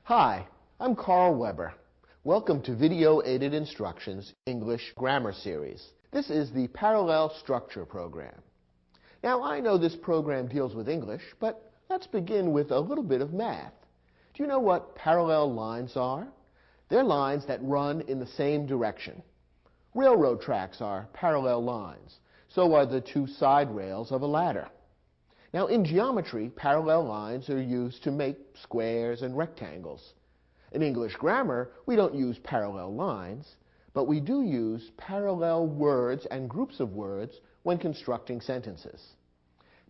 Hi, I'm Carl Weber. Welcome to Video Aided Instructions English Grammar Series. This is the Parallel Structure program. Now, I know this program deals with English, but let's begin with a little bit of math. Do you know what parallel lines are? They're lines that run in the same direction. Railroad tracks are parallel lines. So are the two side rails of a ladder. Now, in geometry, parallel lines are used to make squares and rectangles. In English grammar, we don't use parallel lines, but we do use parallel words and groups of words when constructing sentences.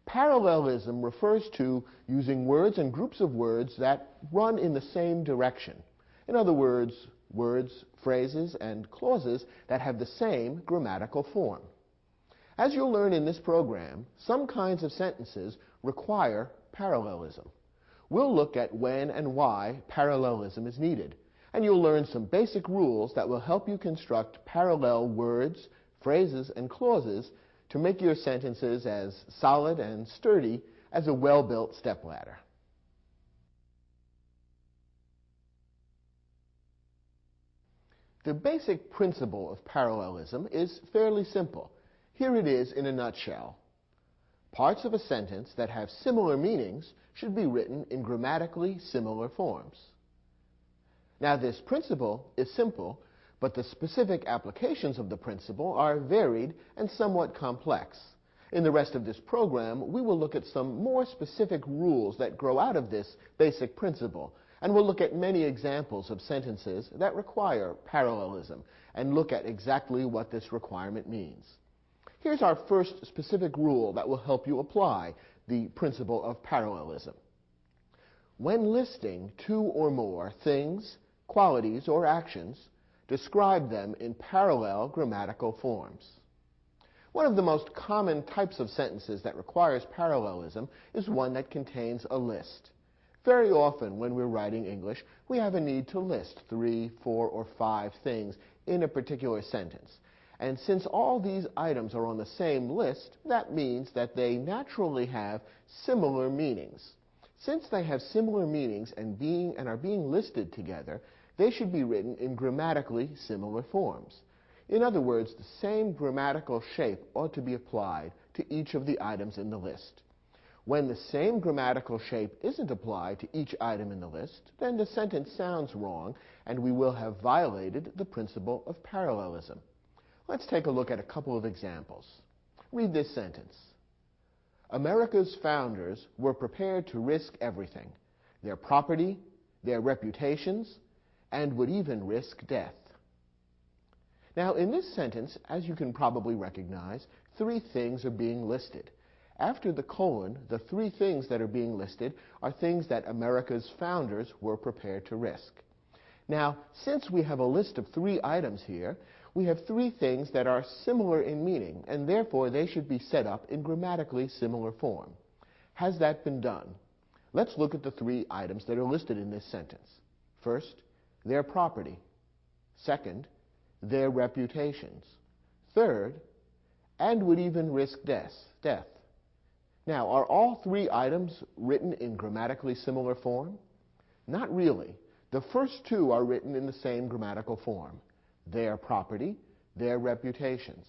Parallelism refers to using words and groups of words that run in the same direction. In other words, words, phrases, and clauses that have the same grammatical form. As you'll learn in this program, some kinds of sentences require parallelism. We'll look at when and why parallelism is needed, and you'll learn some basic rules that will help you construct parallel words, phrases, and clauses to make your sentences as solid and sturdy as a well-built stepladder. The basic principle of parallelism is fairly simple. Here it is in a nutshell. Parts of a sentence that have similar meanings should be written in grammatically similar forms. Now, this principle is simple, but the specific applications of the principle are varied and somewhat complex. In the rest of this program, we will look at some more specific rules that grow out of this basic principle, and we'll look at many examples of sentences that require parallelism and look at exactly what this requirement means. Here's our first specific rule that will help you apply the principle of parallelism. When listing two or more things, qualities, or actions, describe them in parallel grammatical forms. One of the most common types of sentences that requires parallelism is one that contains a list. Very often when we're writing English, we have a need to list 3, 4, or 5 things in a particular sentence. And since all these items are on the same list, that means that they naturally have similar meanings. Since they have similar meanings and are being listed together, they should be written in grammatically similar forms. In other words, the same grammatical shape ought to be applied to each of the items in the list. When the same grammatical shape isn't applied to each item in the list, then the sentence sounds wrong, and we will have violated the principle of parallelism. Let's take a look at a couple of examples. Read this sentence. America's founders were prepared to risk everything, their property, their reputations, and would even risk death. Now, in this sentence, as you can probably recognize, 3 things are being listed. After the colon, the 3 things that are being listed are things that America's founders were prepared to risk. Now, since we have a list of 3 items here, we have 3 things that are similar in meaning, and therefore they should be set up in grammatically similar form. Has that been done? Let's look at the 3 items that are listed in this sentence. First, their property. Second, their reputations. Third, and would even risk death. Now, are all 3 items written in grammatically similar form? Not really. The first 2 are written in the same grammatical form. Their property, their reputations.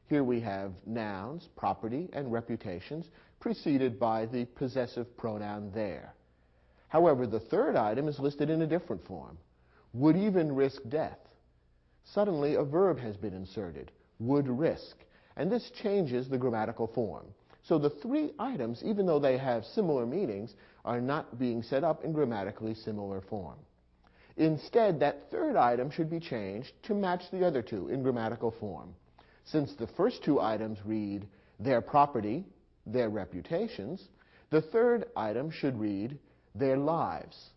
Here we have nouns, property, and reputations, preceded by the possessive pronoun their. However, the third item is listed in a different form. Would even risk death. Suddenly, a verb has been inserted, would risk, and this changes the grammatical form. So the 3 items, even though they have similar meanings, are not being set up in grammatically similar form. Instead, that third item should be changed to match the other 2 in grammatical form. Since the first 2 items read their property, their reputations, the third item should read their lives.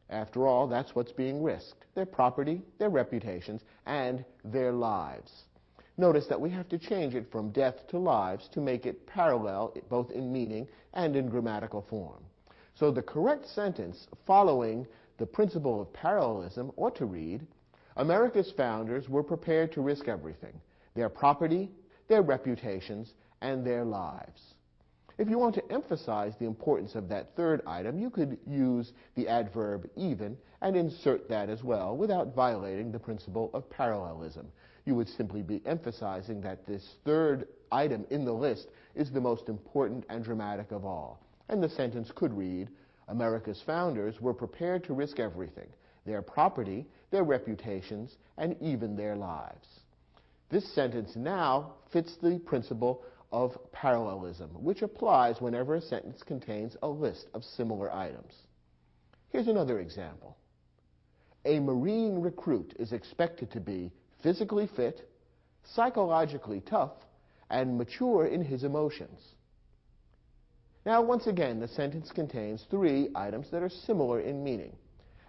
After all, that's what's being risked, their property, their reputations, and their lives. Notice that we have to change it from death to lives to make it parallel both in meaning and in grammatical form. So the correct sentence following the principle of parallelism ought to read, America's founders were prepared to risk everything, their property, their reputations, and their lives. If you want to emphasize the importance of that third item, you could use the adverb even and insert that as well without violating the principle of parallelism. You would simply be emphasizing that this third item in the list is the most important and dramatic of all. And the sentence could read, America's founders were prepared to risk everything, their property, their reputations, and even their lives. This sentence now fits the principle of parallelism, which applies whenever a sentence contains a list of similar items. Here's another example. A Marine recruit is expected to be physically fit, psychologically tough, and mature in his emotions. Now, once again, the sentence contains three items that are similar in meaning.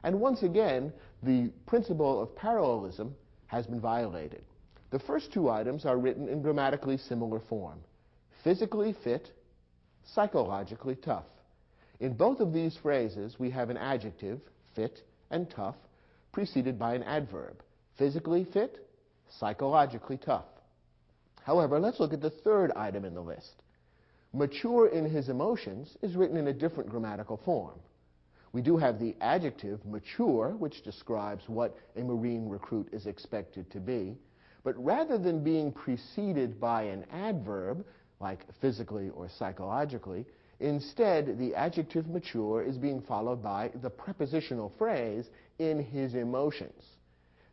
And once again, the principle of parallelism has been violated. The first two items are written in grammatically similar form. Physically fit, psychologically tough. In both of these phrases, we have an adjective, fit and tough, preceded by an adverb, physically fit, psychologically tough. However, let's look at the third item in the list. Mature in his emotions is written in a different grammatical form. We do have the adjective mature, which describes what a Marine recruit is expected to be, but rather than being preceded by an adverb, like physically or psychologically, instead the adjective mature is being followed by the prepositional phrase in his emotions.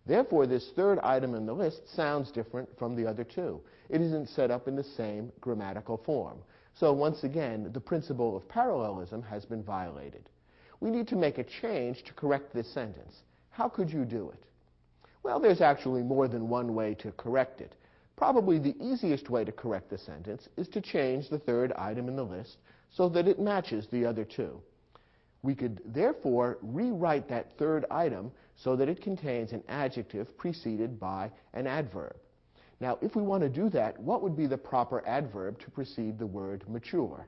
Therefore, this third item in the list sounds different from the other two. It isn't set up in the same grammatical form. So once again, the principle of parallelism has been violated. We need to make a change to correct this sentence. How could you do it? Well, there's actually more than one way to correct it. Probably the easiest way to correct the sentence is to change the third item in the list so that it matches the other two. We could therefore rewrite that third item so that it contains an adjective preceded by an adverb. Now, if we want to do that, what would be the proper adverb to precede the word mature?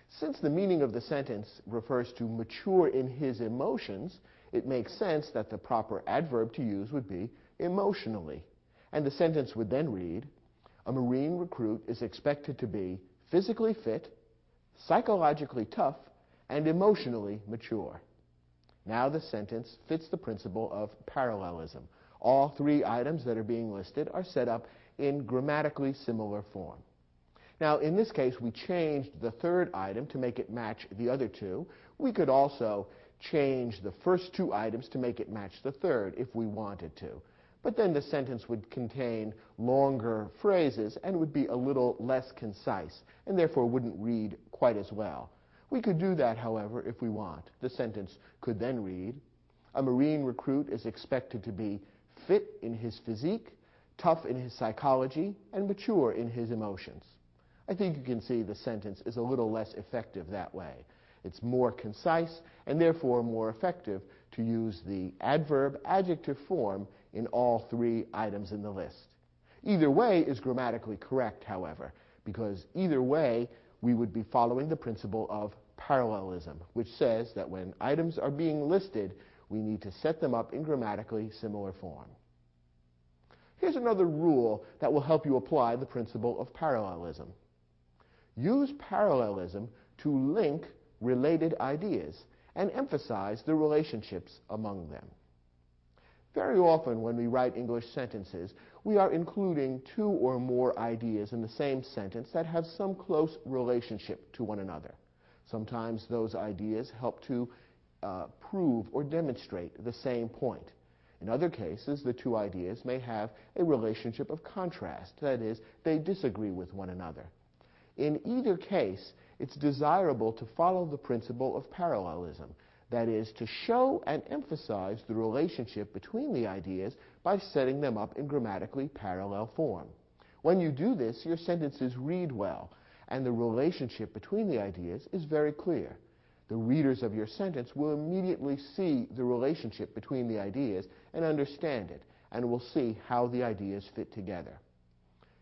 Since the meaning of the sentence refers to mature in his emotions, it makes sense that the proper adverb to use would be emotionally. And the sentence would then read, a Marine recruit is expected to be physically fit, psychologically tough, and emotionally mature. Now the sentence fits the principle of parallelism. All three items that are being listed are set up in grammatically similar form. Now, in this case, we changed the third item to make it match the other two. We could also change the first two items to make it match the third if we wanted to. But then the sentence would contain longer phrases and would be a little less concise, and therefore wouldn't read quite as well. We could do that, however, if we want. The sentence could then read, a Marine recruit is expected to be fit in his physique, tough in his psychology, and mature in his emotions. I think you can see the sentence is a little less effective that way. It's more concise and therefore more effective to use the adverb-adjective form in all three items in the list. Either way is grammatically correct, however, because either way we would be following the principle of parallelism, which says that when items are being listed, we need to set them up in grammatically similar form. Here's another rule that will help you apply the principle of parallelism. Use parallelism to link related ideas and emphasize the relationships among them. Very often when we write English sentences, we are including two or more ideas in the same sentence that have some close relationship to one another. Sometimes those ideas help to prove or demonstrate the same point. In other cases, the two ideas may have a relationship of contrast, that is, they disagree with one another. In either case, it's desirable to follow the principle of parallelism, that is, to show and emphasize the relationship between the ideas by setting them up in grammatically parallel form. When you do this, your sentences read well, and the relationship between the ideas is very clear. The readers of your sentence will immediately see the relationship between the ideas and understand it, and will see how the ideas fit together.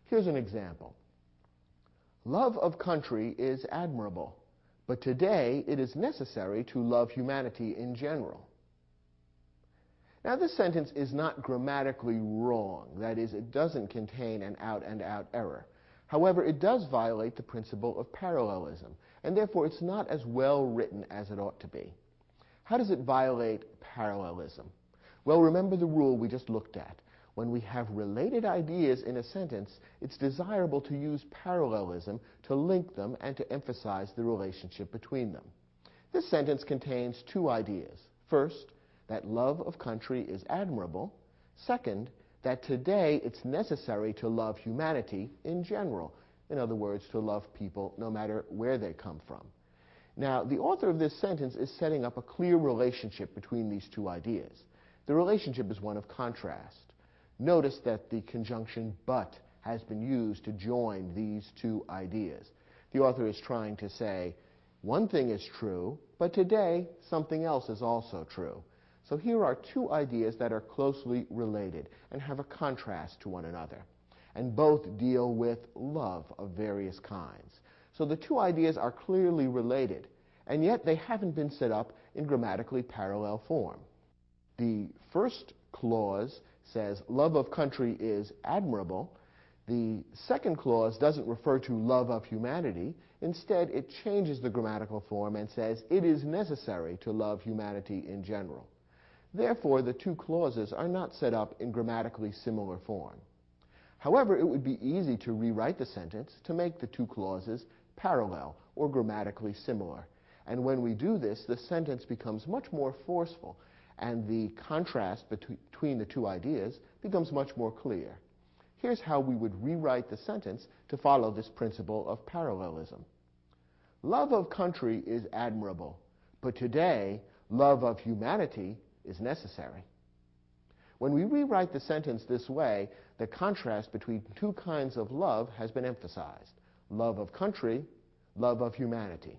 Here's an example. Love of country is admirable, but today it is necessary to love humanity in general. Now, this sentence is not grammatically wrong. That is, it doesn't contain an out-and-out error. However, it does violate the principle of parallelism, and therefore it's not as well written as it ought to be. How does it violate parallelism? Well, remember the rule we just looked at. When we have related ideas in a sentence, it's desirable to use parallelism to link them and to emphasize the relationship between them. This sentence contains two ideas. First, that love of country is admirable. Second, that today it's necessary to love humanity in general. In other words, to love people no matter where they come from. Now, the author of this sentence is setting up a clear relationship between these two ideas. The relationship is one of contrast. Notice that the conjunction but has been used to join these two ideas. The author is trying to say, one thing is true, but today something else is also true. So here are two ideas that are closely related and have a contrast to one another. And both deal with love of various kinds. So the two ideas are clearly related, and yet they haven't been set up in grammatically parallel form. The first clause says love of country is admirable. The second clause doesn't refer to love of humanity. Instead, it changes the grammatical form and says it is necessary to love humanity in general. Therefore, the two clauses are not set up in grammatically similar form. However, it would be easy to rewrite the sentence to make the two clauses parallel or grammatically similar. And when we do this, the sentence becomes much more forceful, and the contrast between the two ideas becomes much more clear. Here's how we would rewrite the sentence to follow this principle of parallelism. Love of country is admirable, but today, love of humanity is necessary. When we rewrite the sentence this way, the contrast between two kinds of love has been emphasized. Love of country, love of humanity.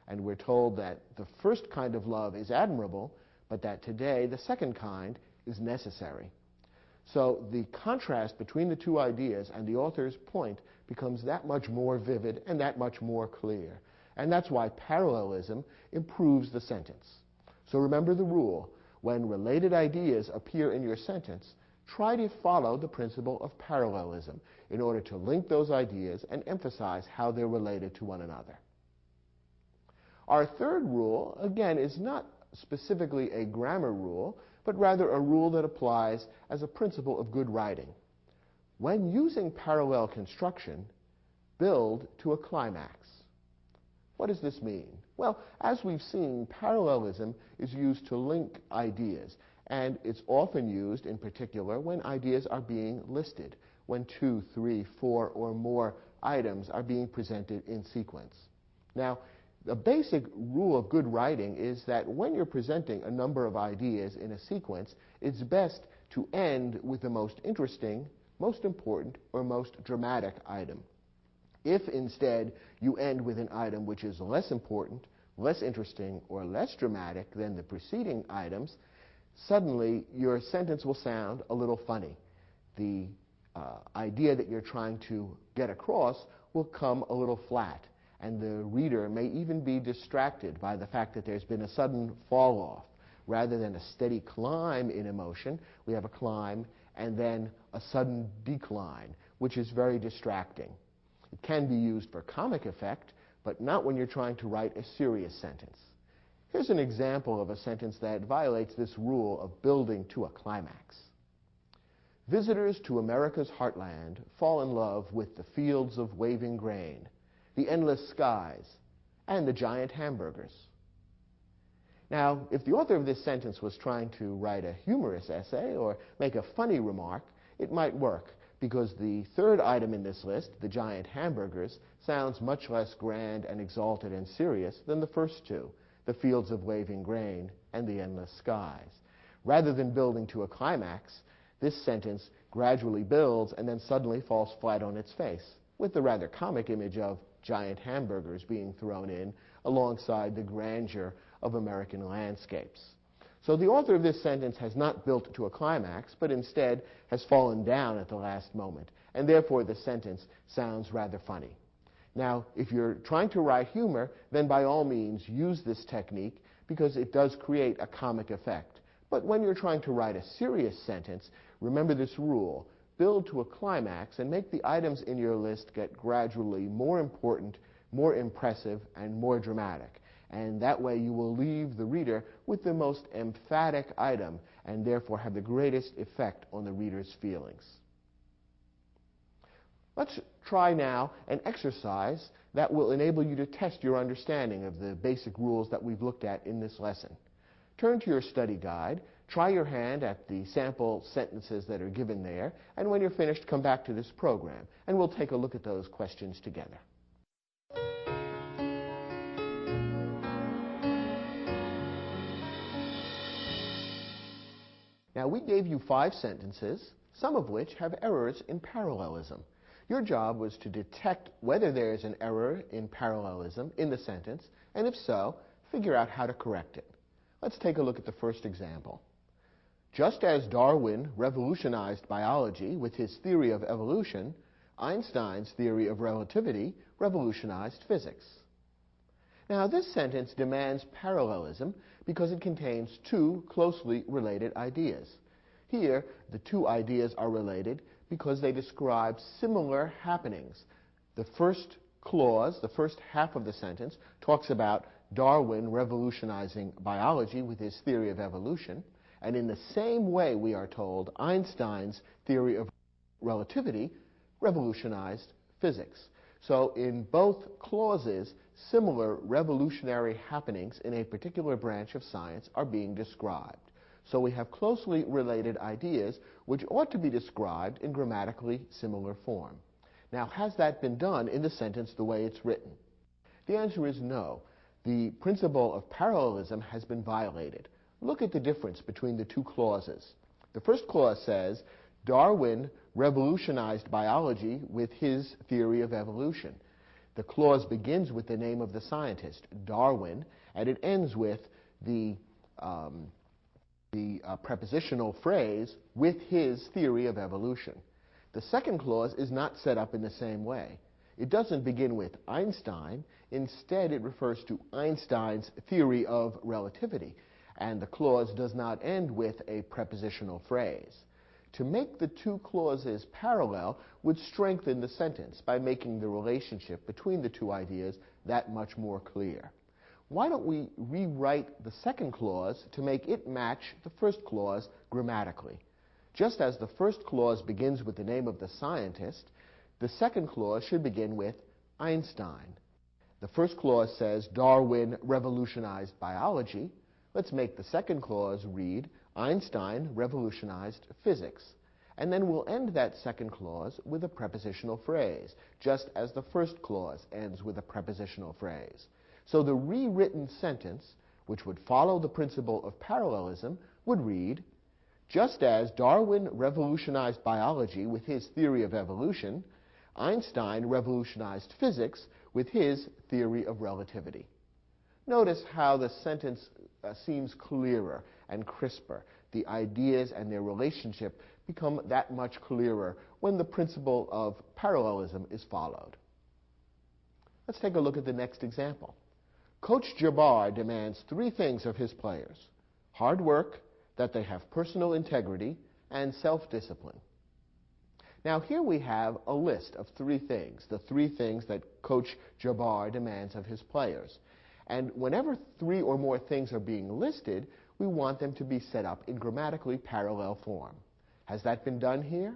And we're told that the first kind of love is admirable, but that today the second kind is necessary. So the contrast between the two ideas and the author's point becomes that much more vivid and that much more clear. And that's why parallelism improves the sentence. So remember the rule. When related ideas appear in your sentence, try to follow the principle of parallelism in order to link those ideas and emphasize how they're related to one another. Our third rule, again, is not specifically a grammar rule, but rather a rule that applies as a principle of good writing. When using parallel construction, build to a climax. What does this mean? Well, as we've seen, parallelism is used to link ideas, and it's often used in particular when ideas are being listed, when 2, 3, 4, or more items are being presented in sequence. Now, the basic rule of good writing is that when you're presenting a number of ideas in a sequence, it's best to end with the most interesting, most important, or most dramatic item. If instead you end with an item which is less important, less interesting, or less dramatic than the preceding items, suddenly your sentence will sound a little funny. The idea that you're trying to get across will come a little flat, and the reader may even be distracted by the fact that there's been a sudden fall off. Rather than a steady climb in emotion, we have a climb and then a sudden decline, which is very distracting. It can be used for comic effect, but not when you're trying to write a serious sentence. Here's an example of a sentence that violates this rule of building to a climax. Visitors to America's heartland fall in love with the fields of waving grain, the endless skies, and the giant hamburgers. Now, if the author of this sentence was trying to write a humorous essay or make a funny remark, it might work, because the third item in this list, the giant hamburgers, sounds much less grand and exalted and serious than the first two, the fields of waving grain and the endless skies. Rather than building to a climax, this sentence gradually builds and then suddenly falls flat on its face, with the rather comic image of giant hamburgers being thrown in alongside the grandeur of American landscapes. So the author of this sentence has not built to a climax, but instead has fallen down at the last moment, and therefore the sentence sounds rather funny. Now, if you're trying to write humor, then by all means use this technique, because it does create a comic effect. But when you're trying to write a serious sentence, remember this rule. Build to a climax and make the items in your list get gradually more important, more impressive, and more dramatic. And that way you will leave the reader with the most emphatic item and therefore have the greatest effect on the reader's feelings. Let's try now an exercise that will enable you to test your understanding of the basic rules that we've looked at in this lesson. Turn to your study guide, try your hand at the sample sentences that are given there, and when you're finished, come back to this program, and we'll take a look at those questions together. Now, we gave you 5 sentences, some of which have errors in parallelism. Your job was to detect whether there is an error in parallelism in the sentence, and if so, figure out how to correct it. Let's take a look at the first example. Just as Darwin revolutionized biology with his theory of evolution, Einstein's theory of relativity revolutionized physics. Now, this sentence demands parallelism because it contains 2 closely related ideas. Here, the 2 ideas are related because they describe similar happenings. The first clause, the first half of the sentence, talks about Darwin revolutionizing biology with his theory of evolution, and in the same way we are told Einstein's theory of relativity revolutionized physics. So in both clauses, similar revolutionary happenings in a particular branch of science are being described. So we have closely related ideas which ought to be described in grammatically similar form. Now, has that been done in the sentence the way it's written? The answer is no. The principle of parallelism has been violated. Look at the difference between the 2 clauses. The first clause says, Darwin revolutionized biology with his theory of evolution. The clause begins with the name of the scientist, Darwin, and it ends with the prepositional phrase, with his theory of evolution. The second clause is not set up in the same way. It doesn't begin with Einstein. Instead, it refers to Einstein's theory of relativity, and the clause does not end with a prepositional phrase. To make the 2 clauses parallel would strengthen the sentence by making the relationship between the 2 ideas that much more clear. Why don't we rewrite the second clause to make it match the first clause grammatically? Just as the first clause begins with the name of the scientist, the second clause should begin with Einstein. The first clause says Darwin revolutionized biology. Let's make the second clause read Einstein revolutionized physics. And then we'll end that second clause with a prepositional phrase, just as the first clause ends with a prepositional phrase. So the rewritten sentence, which would follow the principle of parallelism, would read, just as Darwin revolutionized biology with his theory of evolution, Einstein revolutionized physics with his theory of relativity. Notice how the sentence seems clearer and crisper. The ideas and their relationship become that much clearer when the principle of parallelism is followed. Let's take a look at the next example. Coach Jabbar demands 3 things of his players: hard work, that they have personal integrity, and self-discipline. Now here we have a list of 3 things, the 3 things that Coach Jabbar demands of his players. And whenever 3 or more things are being listed, we want them to be set up in grammatically parallel form. Has that been done here?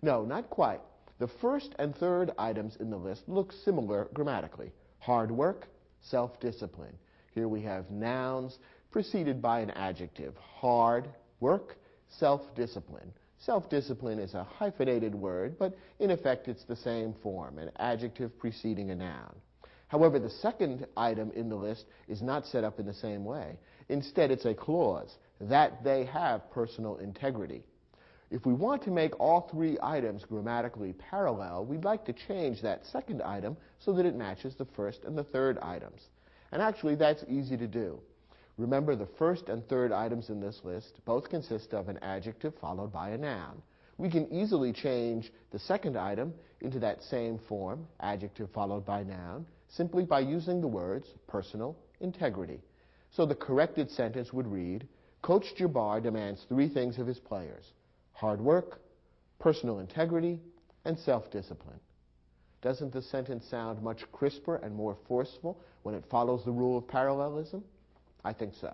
No, not quite. The first and third items in the list look similar grammatically. Hard work, self-discipline. Here we have nouns preceded by an adjective. Hard work, self-discipline. Self-discipline is a hyphenated word, but in effect it's the same form, an adjective preceding a noun. However, the second item in the list is not set up in the same way. Instead, it's a clause, that they have personal integrity. If we want to make all 3 items grammatically parallel, we'd like to change that second item so that it matches the first and the third items. And actually, that's easy to do. Remember, the first and third items in this list both consist of an adjective followed by a noun. We can easily change the second item into that same form, adjective followed by noun, simply by using the words personal integrity. So the corrected sentence would read, Coach Jabbar demands 3 things of his players: hard work, personal integrity, and self-discipline. Doesn't the sentence sound much crisper and more forceful when it follows the rule of parallelism? I think so.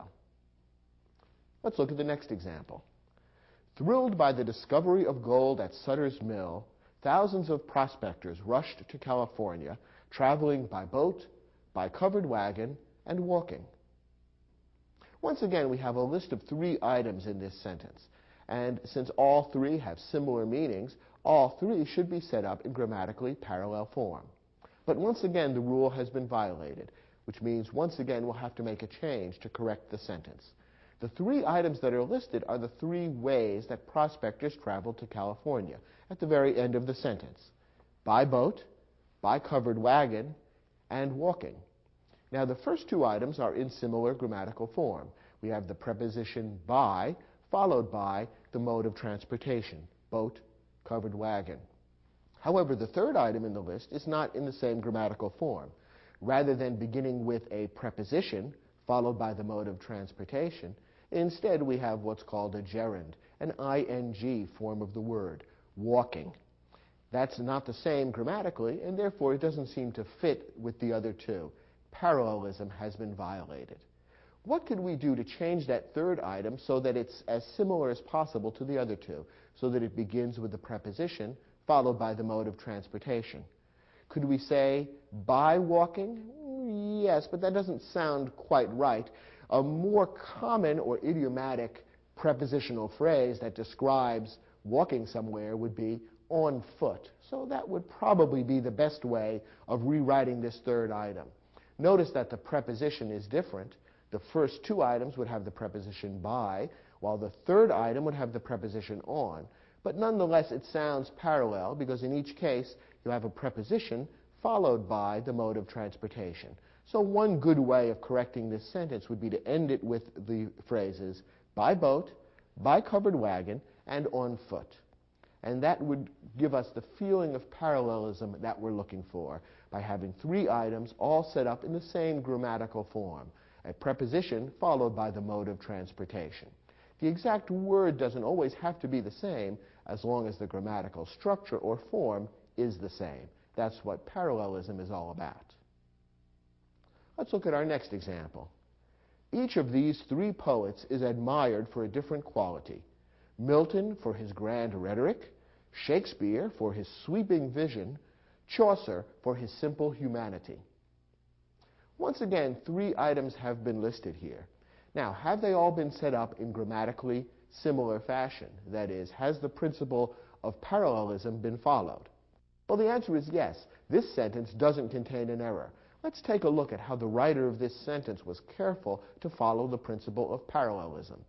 Let's look at the next example. Thrilled by the discovery of gold at Sutter's Mill, thousands of prospectors rushed to California, traveling by boat, by covered wagon, and walking. Once again, we have a list of 3 items in this sentence. And since all 3 have similar meanings, all 3 should be set up in grammatically parallel form. But once again, the rule has been violated, which means once again we'll have to make a change to correct the sentence. The 3 items that are listed are the 3 ways that prospectors traveled to California at the very end of the sentence: by boat, by covered wagon, and walking. Now, the first 2 items are in similar grammatical form. We have the preposition by, followed by the mode of transportation: boat, covered wagon. However, the 3rd item in the list is not in the same grammatical form. Rather than beginning with a preposition, followed by the mode of transportation, instead we have what's called a gerund, an ing form of the word, walking. That's not the same grammatically, and therefore it doesn't seem to fit with the other 2. Parallelism has been violated. What could we do to change that 3rd item so that it's as similar as possible to the other 2, so that it begins with the preposition followed by the mode of transportation? Could we say by walking? Yes, but that doesn't sound quite right. A more common or idiomatic prepositional phrase that describes walking somewhere would be on foot. So that would probably be the best way of rewriting this 3rd item. Notice that the preposition is different. The first 2 items would have the preposition by, while the 3rd item would have the preposition on. But nonetheless, it sounds parallel because in each case you have a preposition followed by the mode of transportation. So one good way of correcting this sentence would be to end it with the phrases by boat, by covered wagon, and on foot. And that would give us the feeling of parallelism that we're looking for by having 3 items all set up in the same grammatical form: a preposition followed by the mode of transportation. The exact word doesn't always have to be the same as long as the grammatical structure or form is the same. That's what parallelism is all about. Let's look at our next example. Each of these 3 poets is admired for a different quality: Milton for his grand rhetoric, Shakespeare for his sweeping vision, Chaucer for his simple humanity. Once again, 3 items have been listed here. Now, have they all been set up in grammatically similar fashion? That is, has the principle of parallelism been followed? Well, the answer is yes. This sentence doesn't contain an error. Let's take a look at how the writer of this sentence was careful to follow the principle of parallelism.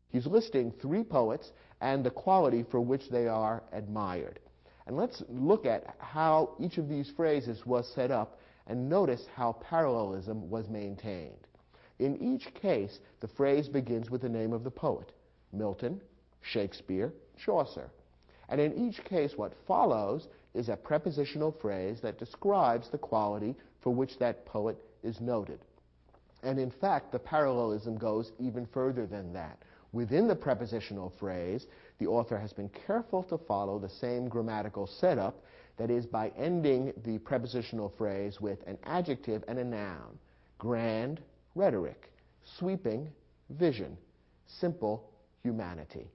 He's listing 3 poets and the quality for which they are admired. And let's look at how each of these phrases was set up and notice how parallelism was maintained. In each case, the phrase begins with the name of the poet: Milton, Shakespeare, Chaucer. And in each case, what follows is a prepositional phrase that describes the quality for which that poet is noted. And in fact, the parallelism goes even further than that. Within the prepositional phrase, the author has been careful to follow the same grammatical setup, that is, by ending the prepositional phrase with an adjective and a noun: grand, rhetoric; sweeping, vision; simple, humanity.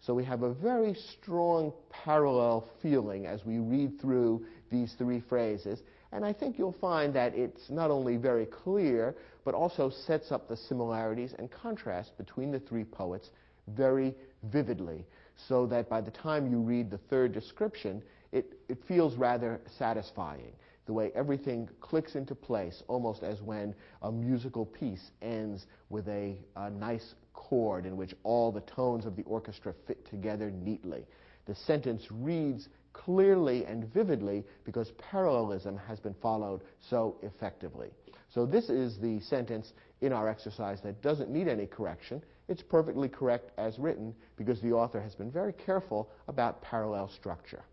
So we have a very strong parallel feeling as we read through these 3 phrases, and I think you'll find that it's not only very clear, but also sets up the similarities and contrasts between the 3 poets very vividly, so that by the time you read the 3rd description, it feels rather satisfying, the way everything clicks into place, almost as when a musical piece ends with a nice chord in which all the tones of the orchestra fit together neatly. The sentence reads clearly and vividly because parallelism has been followed so effectively. So this is the sentence in our exercise that doesn't need any correction. It's perfectly correct as written because the author has been very careful about parallel structure.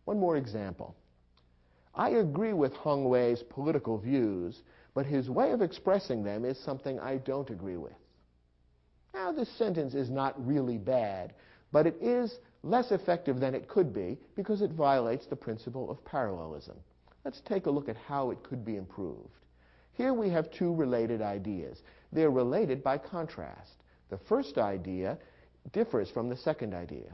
One more example. I agree with Hung Wei's political views, but his way of expressing them is something I don't agree with. Now, this sentence is not really bad, but it is less effective than it could be because it violates the principle of parallelism. Let's take a look at how it could be improved. Here we have two related ideas. They're related by contrast. The first idea differs from the second idea.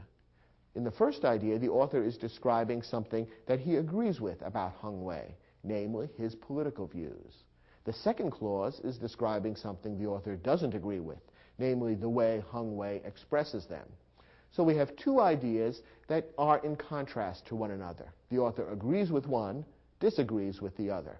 In the first idea, the author is describing something that he agrees with about Hung Wei, namely his political views. The second clause is describing something the author doesn't agree with, namely the way Hung Wei expresses them. So we have two ideas that are in contrast to one another. The author agrees with one, disagrees with the other.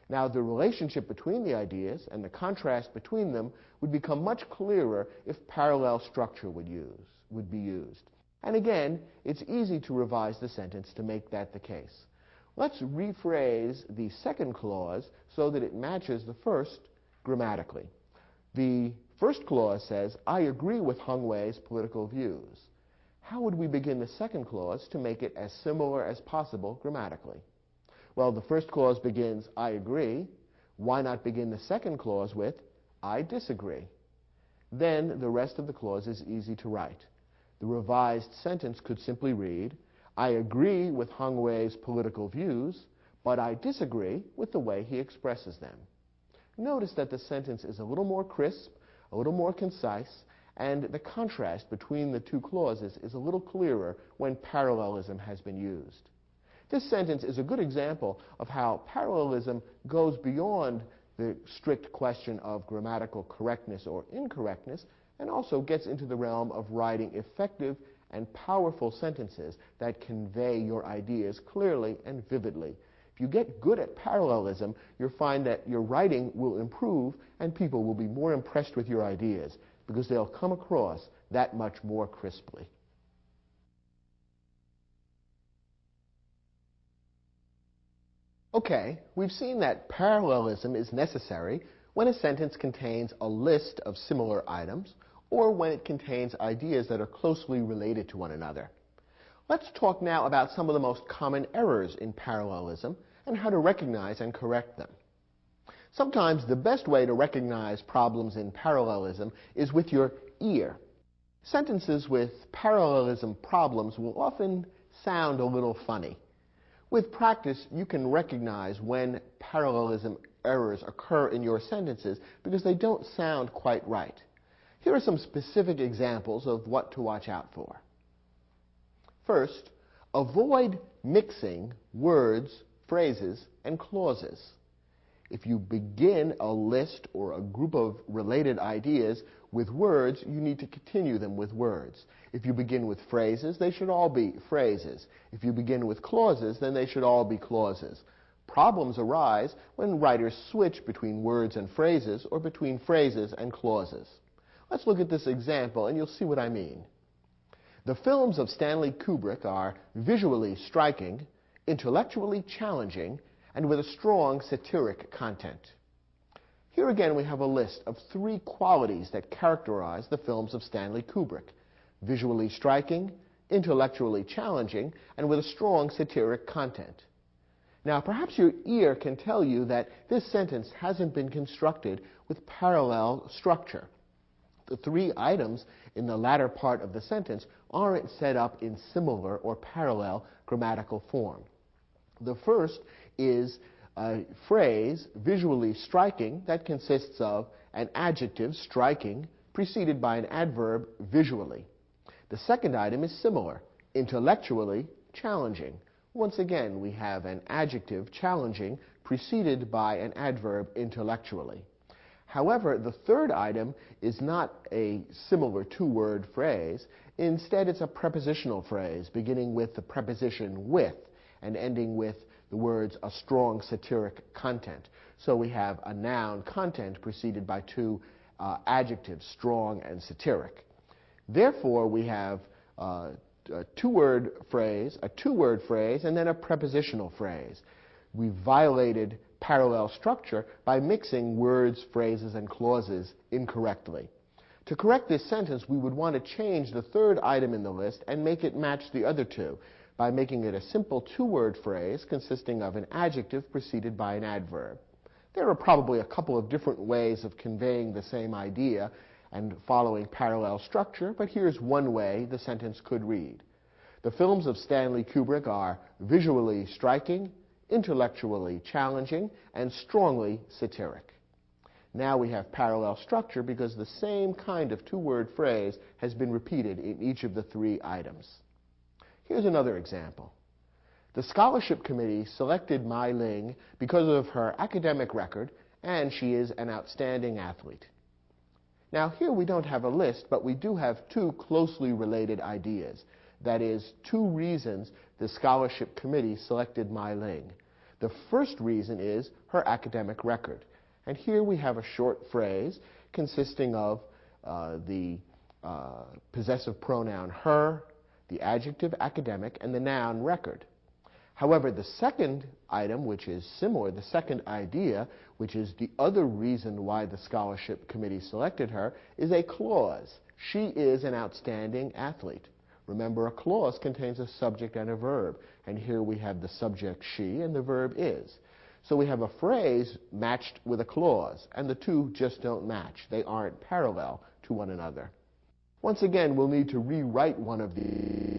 Now, the relationship between the ideas and the contrast between them would become much clearer if parallel structure would be used. And again, it's easy to revise the sentence to make that the case. Let's rephrase the second clause so that it matches the first grammatically. The first clause says, I agree with Hung Wei's political views. How would we begin the second clause to make it as similar as possible grammatically? Well, the first clause begins, I agree. Why not begin the second clause with, I disagree? Then the rest of the clause is easy to write. The revised sentence could simply read, I agree with Hung Wei's political views, but I disagree with the way he expresses them. Notice that the sentence is a little more crisp, a little more concise, and the contrast between the two clauses is a little clearer when parallelism has been used. This sentence is a good example of how parallelism goes beyond the strict question of grammatical correctness or incorrectness and also gets into the realm of writing effective and powerful sentences that convey your ideas clearly and vividly. If you get good at parallelism, you'll find that your writing will improve and people will be more impressed with your ideas because they'll come across that much more crisply. Okay, we've seen that parallelism is necessary when a sentence contains a list of similar items or when it contains ideas that are closely related to one another. Let's talk now about some of the most common errors in parallelism and how to recognize and correct them. Sometimes the best way to recognize problems in parallelism is with your ear. Sentences with parallelism problems will often sound a little funny. With practice, you can recognize when parallelism errors occur in your sentences because they don't sound quite right. Here are some specific examples of what to watch out for. First, avoid mixing words, phrases, and clauses. If you begin a list or a group of related ideas with words, you need to continue them with words. If you begin with phrases, they should all be phrases. If you begin with clauses, then they should all be clauses. Problems arise when writers switch between words and phrases or between phrases and clauses. Let's look at this example and you'll see what I mean. The films of Stanley Kubrick are visually striking, intellectually challenging, and with a strong satiric content. Here again we have a list of 3 qualities that characterize the films of Stanley Kubrick: visually striking, intellectually challenging, and with a strong satiric content. Now perhaps your ear can tell you that this sentence hasn't been constructed with parallel structure. The 3 items in the latter part of the sentence aren't set up in similar or parallel grammatical form. The first is a phrase, visually striking, that consists of an adjective, striking, preceded by an adverb, visually. The second item is similar, intellectually challenging. Once again, we have an adjective, challenging, preceded by an adverb, intellectually. However, the third item is not a similar 2-word phrase. Instead, it's a prepositional phrase beginning with the preposition with and ending with the words a strong satiric content. So we have a noun, content, preceded by 2 adjectives, strong and satiric. Therefore, we have a 2-word phrase, and then a prepositional phrase. We violated parallel structure by mixing words, phrases, and clauses incorrectly. To correct this sentence, we would want to change the third item in the list and make it match the other 2 by making it a simple 2-word phrase consisting of an adjective preceded by an adverb. There are probably a couple of different ways of conveying the same idea, and following parallel structure, but here's one way the sentence could read. The films of Stanley Kubrick are visually striking, intellectually challenging, and strongly satiric. Now we have parallel structure because the same kind of two-word phrase has been repeated in each of the three items. Here's another example. The scholarship committee selected Mai Ling because of her academic record, and she is an outstanding athlete. Now here we don't have a list, but we do have two closely related ideas. That is, two reasons the scholarship committee selected Mai Ling. The first reason is her academic record. And here we have a short phrase consisting of the possessive pronoun her, the adjective academic, and the noun record. However, the second item, which is similar, the second idea, which is the other reason why the scholarship committee selected her, is a clause. She is an outstanding athlete. Remember, a clause contains a subject and a verb, and here we have the subject she and the verb is. So we have a phrase matched with a clause, and the two just don't match. They aren't parallel to one another. Once again, we'll need to rewrite one of these.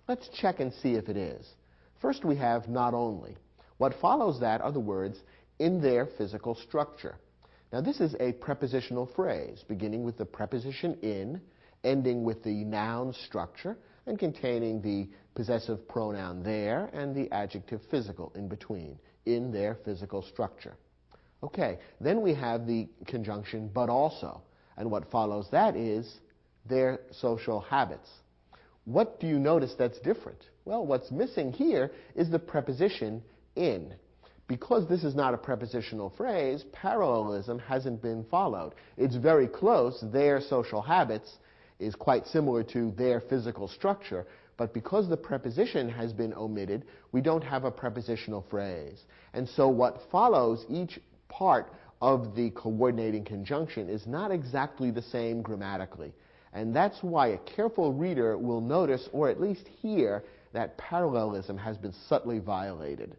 Let's check and see if it is. First we have not only. What follows that are the words in their physical structure. Now this is a prepositional phrase beginning with the preposition in, ending with the noun structure, and containing the possessive pronoun there and the adjective physical in between, in their physical structure. Okay, then we have the conjunction but also, and what follows that is their social habits. What do you notice that's different? Well, what's missing here is the preposition in. Because this is not a prepositional phrase, parallelism hasn't been followed. It's very close. Their social habits is quite similar to their physical structure, but because the preposition has been omitted, we don't have a prepositional phrase. And so what follows each part of the coordinating conjunction is not exactly the same grammatically. And that's why a careful reader will notice, or at least hear, that parallelism has been subtly violated.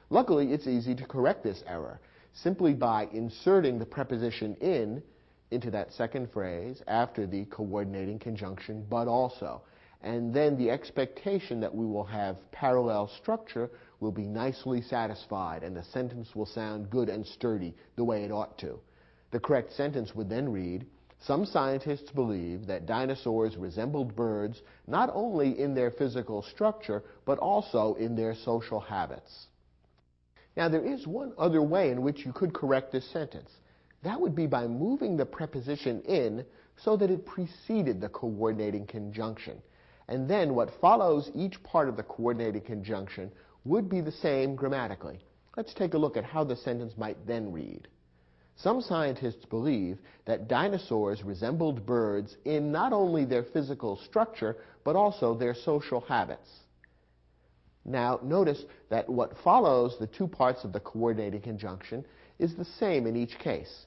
Luckily, it's easy to correct this error simply by inserting the preposition in into that second phrase after the coordinating conjunction but also. And then the expectation that we will have parallel structure will be nicely satisfied and the sentence will sound good and sturdy the way it ought to. The correct sentence would then read, some scientists believe that dinosaurs resembled birds not only in their physical structure but also in their social habits. Now, there is one other way in which you could correct this sentence. That would be by moving the preposition in so that it preceded the coordinating conjunction. And then what follows each part of the coordinating conjunction would be the same grammatically. Let's take a look at how the sentence might then read. Some scientists believe that dinosaurs resembled birds in not only their physical structure, but also their social habits. Now, notice that what follows the two parts of the coordinating conjunction is the same in each case.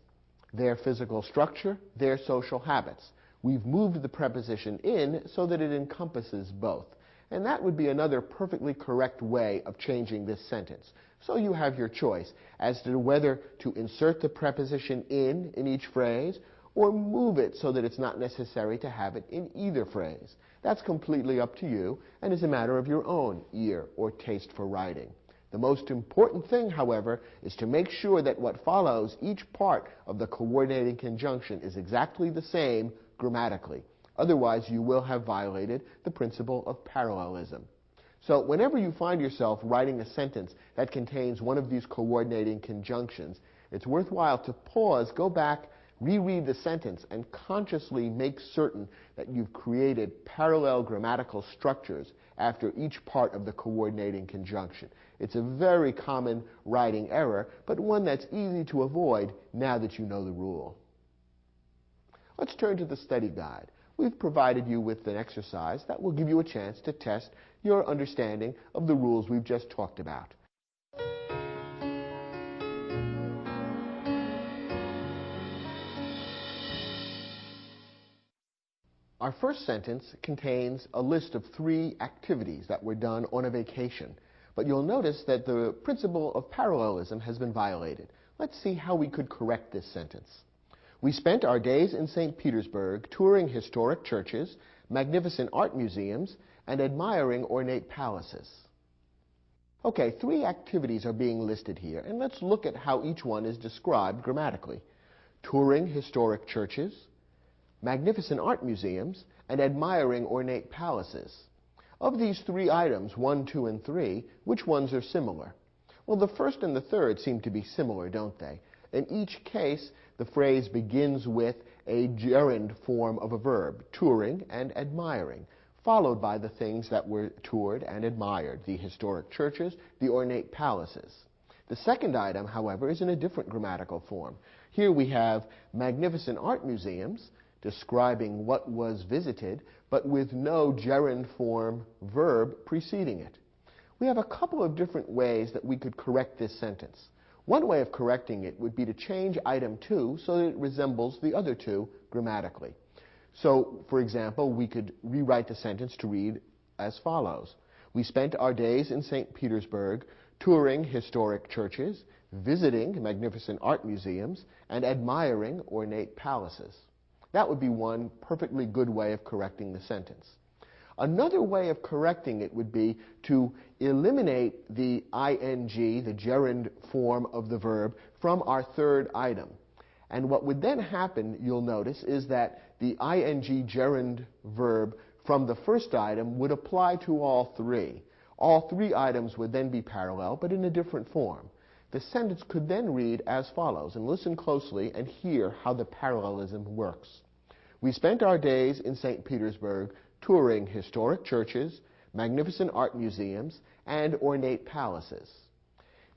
Their physical structure, their social habits. We've moved the preposition in so that it encompasses both. And that would be another perfectly correct way of changing this sentence. So you have your choice as to whether to insert the preposition in each phrase or move it so that it's not necessary to have it in either phrase. That's completely up to you and is a matter of your own ear or taste for writing. The most important thing, however, is to make sure that what follows each part of the coordinating conjunction is exactly the same grammatically. Otherwise, you will have violated the principle of parallelism. So whenever you find yourself writing a sentence that contains one of these coordinating conjunctions, it's worthwhile to pause, go back, reread the sentence, and consciously make certain that you've created parallel grammatical structures after each part of the coordinating conjunction. It's a very common writing error, but one that's easy to avoid now that you know the rule. Let's turn to the study guide. We've provided you with an exercise that will give you a chance to test your understanding of the rules we've just talked about. Our first sentence contains a list of 3 activities that were done on a vacation, but you'll notice that the principle of parallelism has been violated. Let's see how we could correct this sentence. We spent our days in St. Petersburg touring historic churches, magnificent art museums, and admiring ornate palaces. Okay, 3 activities are being listed here, and let's look at how each one is described grammatically. Touring historic churches, magnificent art museums, and admiring ornate palaces. Of these 3 items, 1, 2, and 3, which ones are similar? Well, the first and the third seem to be similar, don't they? In each case, the phrase begins with a gerund form of a verb, touring and admiring, followed by the things that were toured and admired, the historic churches, the ornate palaces. The second item, however, is in a different grammatical form. Here we have magnificent art museums, describing what was visited, but with no gerund form verb preceding it. We have a couple of different ways that we could correct this sentence. One way of correcting it would be to change item 2 so that it resembles the other 2 grammatically. So, for example, we could rewrite the sentence to read as follows. We spent our days in St. Petersburg touring historic churches, visiting magnificent art museums, and admiring ornate palaces. That would be one perfectly good way of correcting the sentence. Another way of correcting it would be to eliminate the ing, the gerund form of the verb, from our third item. And what would then happen, you'll notice, is that the ing gerund verb from the first item would apply to all three. All three items would then be parallel, but in a different form. The sentence could then read as follows, and listen closely and hear how the parallelism works. We spent our days in St. Petersburg touring historic churches, magnificent art museums, and ornate palaces.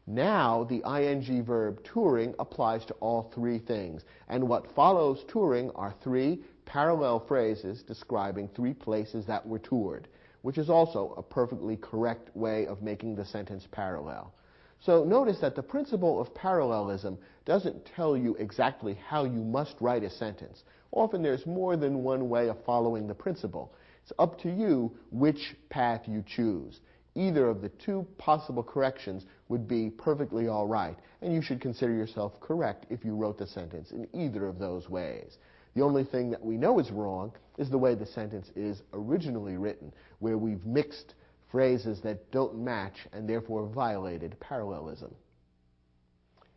Now the ing verb touring applies to all three things, and what follows touring are three parallel phrases describing three places that were toured, which is also a perfectly correct way of making the sentence parallel. So notice that the principle of parallelism doesn't tell you exactly how you must write a sentence. Often there's more than one way of following the principle. It's up to you which path you choose. Either of the two possible corrections would be perfectly all right, and you should consider yourself correct if you wrote the sentence in either of those ways. The only thing that we know is wrong is the way the sentence is originally written, where we've mixed phrases that don't match and therefore violated parallelism.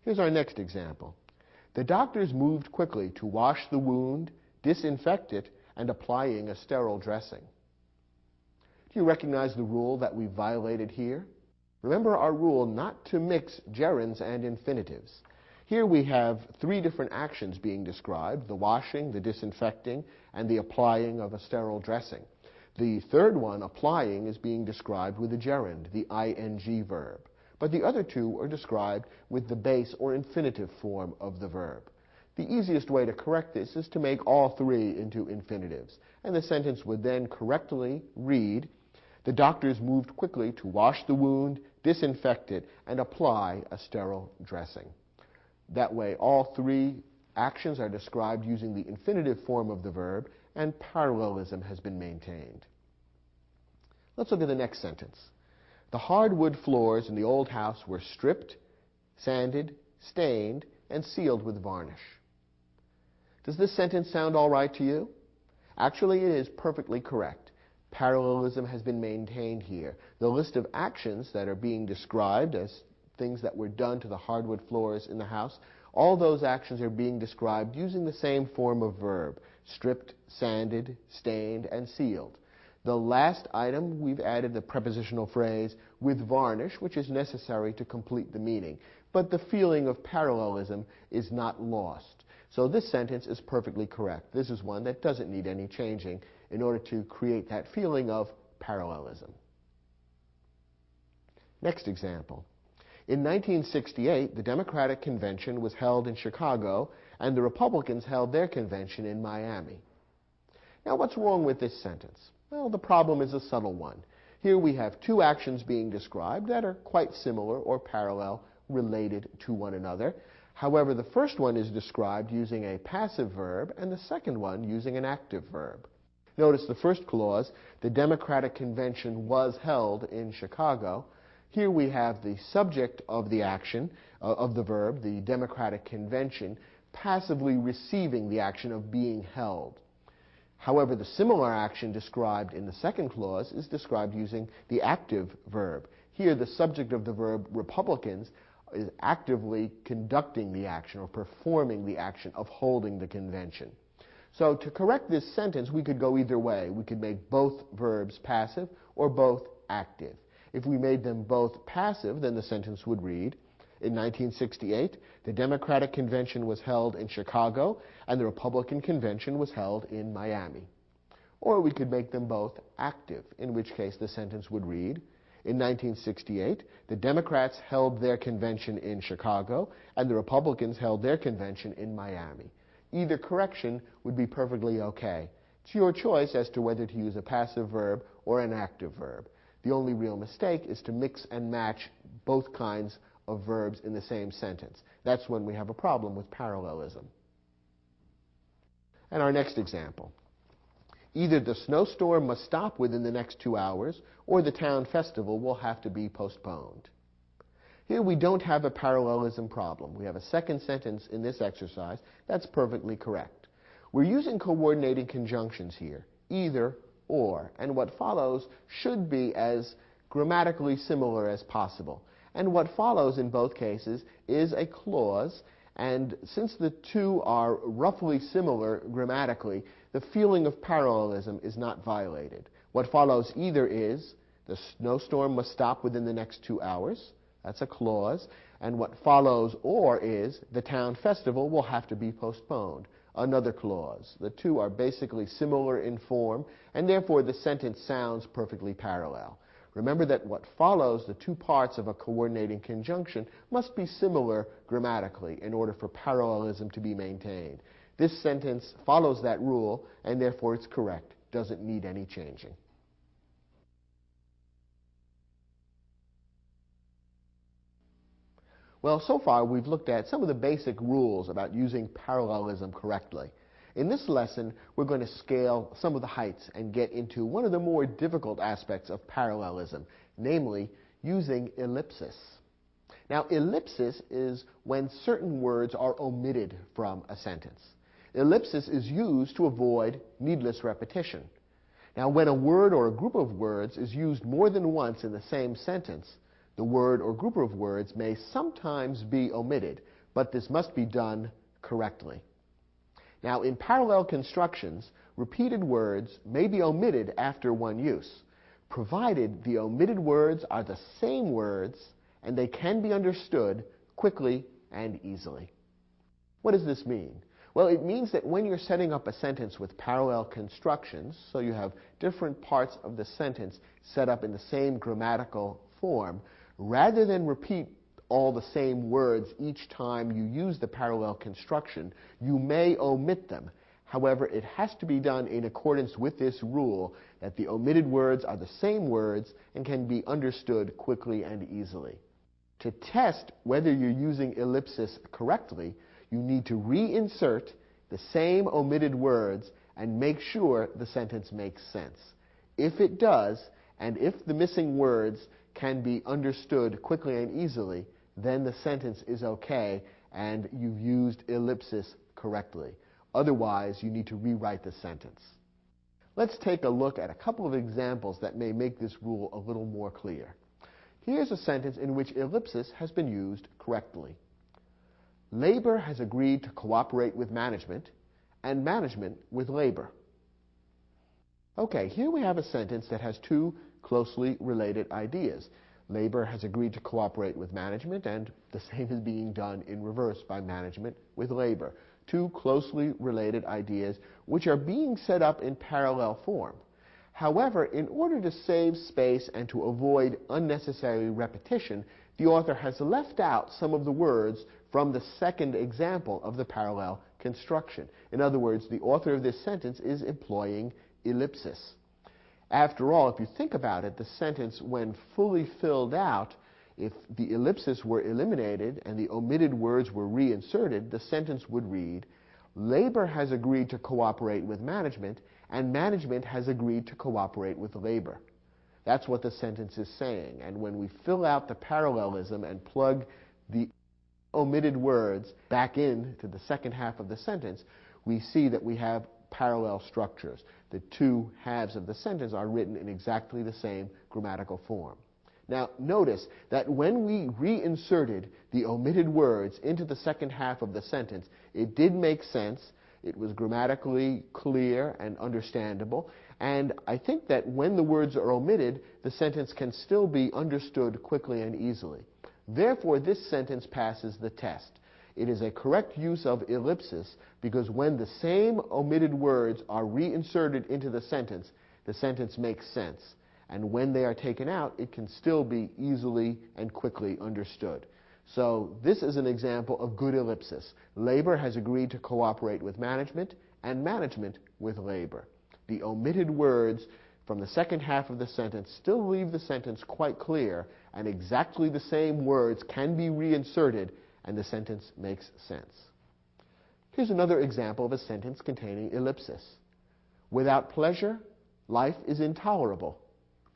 Here's our next example. The doctors moved quickly to wash the wound, disinfect it, and applying a sterile dressing. Do you recognize the rule that we violated here? Remember our rule not to mix gerunds and infinitives. Here we have three different actions being described: the washing, the disinfecting, and the applying of a sterile dressing. The third one, applying, is being described with a gerund, the ing verb. But the other two are described with the base or infinitive form of the verb. The easiest way to correct this is to make all three into infinitives, and the sentence would then correctly read, the doctors moved quickly to wash the wound, disinfect it, and apply a sterile dressing. That way, all three actions are described using the infinitive form of the verb, and parallelism has been maintained. Let's look at the next sentence. The hardwood floors in the old house were stripped, sanded, stained, and sealed with varnish. Does this sentence sound all right to you? Actually, it is perfectly correct. Parallelism has been maintained here. The list of actions that are being described as things that were done to the hardwood floors in the house, all those actions are being described using the same form of verb: stripped, sanded, stained, and sealed. The last item, we've added the prepositional phrase with varnish, which is necessary to complete the meaning. But the feeling of parallelism is not lost. So this sentence is perfectly correct. This is one that doesn't need any changing in order to create that feeling of parallelism. Next example. In 1968, the Democratic Convention was held in Chicago, and the Republicans held their convention in Miami. Now, what's wrong with this sentence? Well, the problem is a subtle one. Here we have two actions being described that are quite similar or parallel, related to one another. However, the first one is described using a passive verb, and the second one using an active verb. Notice the first clause, the Democratic Convention was held in Chicago. Here we have the subject of the action, of the verb, the Democratic Convention, passively receiving the action of being held. However, the similar action described in the second clause is described using the active verb. Here, the subject of the verb, Republicans, is actively conducting the action or performing the action of holding the convention. So to correct this sentence, we could go either way. We could make both verbs passive or both active. If we made them both passive, then the sentence would read, in 1968, the Democratic Convention was held in Chicago, and the Republican Convention was held in Miami. Or we could make them both active, in which case the sentence would read, in 1968, the Democrats held their convention in Chicago, and the Republicans held their convention in Miami. Either correction would be perfectly okay. It's your choice as to whether to use a passive verb or an active verb. The only real mistake is to mix and match both kinds of verbs in the same sentence. That's when we have a problem with parallelism. And our next example. Either the snowstorm must stop within the next 2 hours, or the town festival will have to be postponed. Here we don't have a parallelism problem. We have a second sentence in this exercise that's perfectly correct. We're using coordinating conjunctions here, either or, and what follows should be as grammatically similar as possible. And what follows in both cases is a clause, and since the two are roughly similar grammatically, the feeling of parallelism is not violated. What follows either is, the snowstorm must stop within the next 2 hours. That's a clause. And what follows or is, the town festival will have to be postponed. Another clause. The two are basically similar in form, and therefore the sentence sounds perfectly parallel. Remember that what follows, the two parts of a coordinating conjunction, must be similar grammatically in order for parallelism to be maintained. This sentence follows that rule, and therefore it's correct. Doesn't need any changing. Well, so far we've looked at some of the basic rules about using parallelism correctly. In this lesson, we're going to scale some of the heights and get into one of the more difficult aspects of parallelism, namely using ellipsis. Now, ellipsis is when certain words are omitted from a sentence. Ellipsis is used to avoid needless repetition. Now, when a word or a group of words is used more than once in the same sentence, the word or group of words may sometimes be omitted, but this must be done correctly. Now, in parallel constructions, repeated words may be omitted after one use, provided the omitted words are the same words and they can be understood quickly and easily. What does this mean? Well, it means that when you're setting up a sentence with parallel constructions, so you have different parts of the sentence set up in the same grammatical form, rather than repeat all the same words each time you use the parallel construction, you may omit them. However, it has to be done in accordance with this rule that the omitted words are the same words and can be understood quickly and easily. To test whether you're using ellipsis correctly, you need to reinsert the same omitted words and make sure the sentence makes sense. If it does, and if the missing words can be understood quickly and easily, then the sentence is okay and you've used ellipsis correctly. Otherwise, you need to rewrite the sentence. Let's take a look at a couple of examples that may make this rule a little more clear. Here's a sentence in which ellipsis has been used correctly. Labor has agreed to cooperate with management, and management with labor. Okay, here we have a sentence that has two closely related ideas. Labor has agreed to cooperate with management, and the same is being done in reverse by management with labor. Two closely related ideas which are being set up in parallel form. However, in order to save space and to avoid unnecessary repetition, the author has left out some of the words from the second example of the parallel construction. In other words, the author of this sentence is employing ellipsis. After all, if you think about it, the sentence, when fully filled out, if the ellipsis were eliminated and the omitted words were reinserted, the sentence would read, labor has agreed to cooperate with management, and management has agreed to cooperate with labor. That's what the sentence is saying. And when we fill out the parallelism and plug the omitted words back into the second half of the sentence, we see that we have parallel structures. The two halves of the sentence are written in exactly the same grammatical form. Now, notice that when we reinserted the omitted words into the second half of the sentence, it did make sense. It was grammatically clear and understandable. And I think that when the words are omitted, the sentence can still be understood quickly and easily. Therefore, this sentence passes the test. It is a correct use of ellipsis because when the same omitted words are reinserted into the sentence makes sense. And when they are taken out, it can still be easily and quickly understood. So this is an example of good ellipsis. Labor has agreed to cooperate with management, and management with labor. The omitted words from the second half of the sentence still leave the sentence quite clear, and exactly the same words can be reinserted, and the sentence makes sense. Here's another example of a sentence containing ellipsis. Without pleasure, life is intolerable.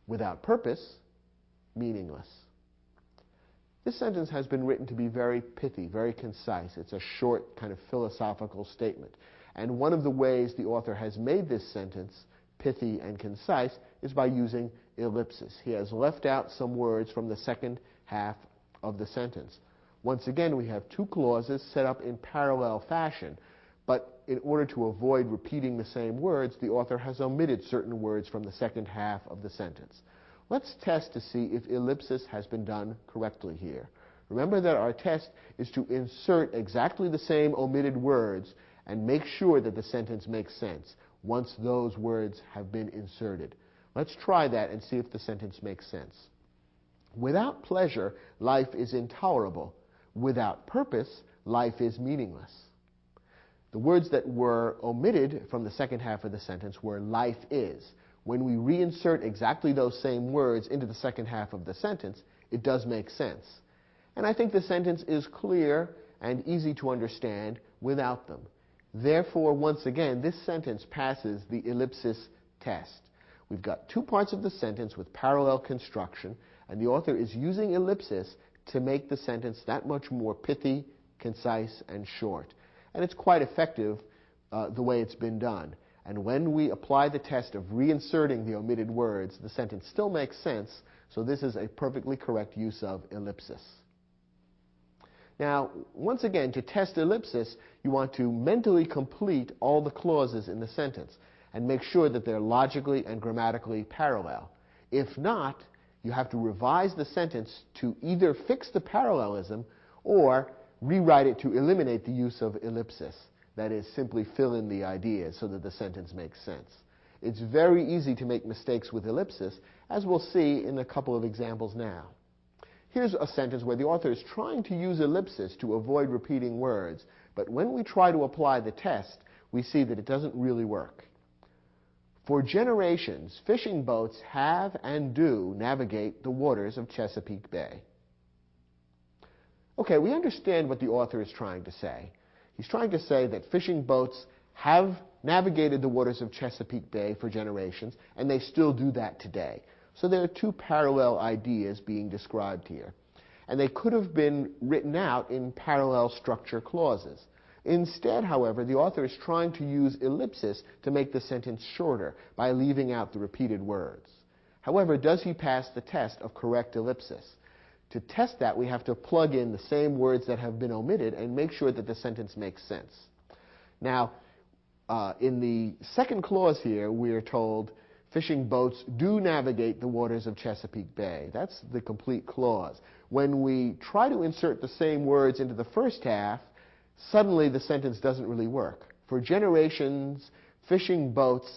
Without purpose, meaningless. This sentence has been written to be very pithy, very concise. It's a short kind of philosophical statement. And one of the ways the author has made this sentence pithy and concise is by using ellipsis. He has left out some words from the second half of the sentence. Once again, we have two clauses set up in parallel fashion, but in order to avoid repeating the same words, the author has omitted certain words from the second half of the sentence. Let's test to see if ellipsis has been done correctly here. Remember that our test is to insert exactly the same omitted words and make sure that the sentence makes sense once those words have been inserted. Let's try that and see if the sentence makes sense. Without pleasure, life is intolerable. Without purpose, life is meaningless. The words that were omitted from the second half of the sentence were life is. When we reinsert exactly those same words into the second half of the sentence, it does make sense. And I think the sentence is clear and easy to understand without them. Therefore, once again, this sentence passes the ellipsis test. We've got two parts of the sentence with parallel construction, and the author is using ellipsis to make the sentence that much more pithy, concise, and short. And it's quite effective the way it's been done. And when we apply the test of reinserting the omitted words, the sentence still makes sense, so this is a perfectly correct use of ellipsis. Now, once again, to test ellipsis, you want to mentally complete all the clauses in the sentence and make sure that they're logically and grammatically parallel. If not, you have to revise the sentence to either fix the parallelism or rewrite it to eliminate the use of ellipsis. That is, simply fill in the ideas so that the sentence makes sense. It's very easy to make mistakes with ellipsis, as we'll see in a couple of examples now. Here's a sentence where the author is trying to use ellipsis to avoid repeating words, but when we try to apply the test, we see that it doesn't really work. For generations, fishing boats have and do navigate the waters of Chesapeake Bay. Okay, we understand what the author is trying to say. He's trying to say that fishing boats have navigated the waters of Chesapeake Bay for generations, and they still do that today. So there are two parallel ideas being described here. And they could have been written out in parallel structure clauses. Instead, however, the author is trying to use ellipsis to make the sentence shorter by leaving out the repeated words. However, does he pass the test of correct ellipsis? To test that, we have to plug in the same words that have been omitted and make sure that the sentence makes sense. Now, in the second clause here, we are told fishing boats do navigate the waters of Chesapeake Bay. That's the complete clause. When we try to insert the same words into the first half, suddenly the sentence doesn't really work. For generations, fishing boats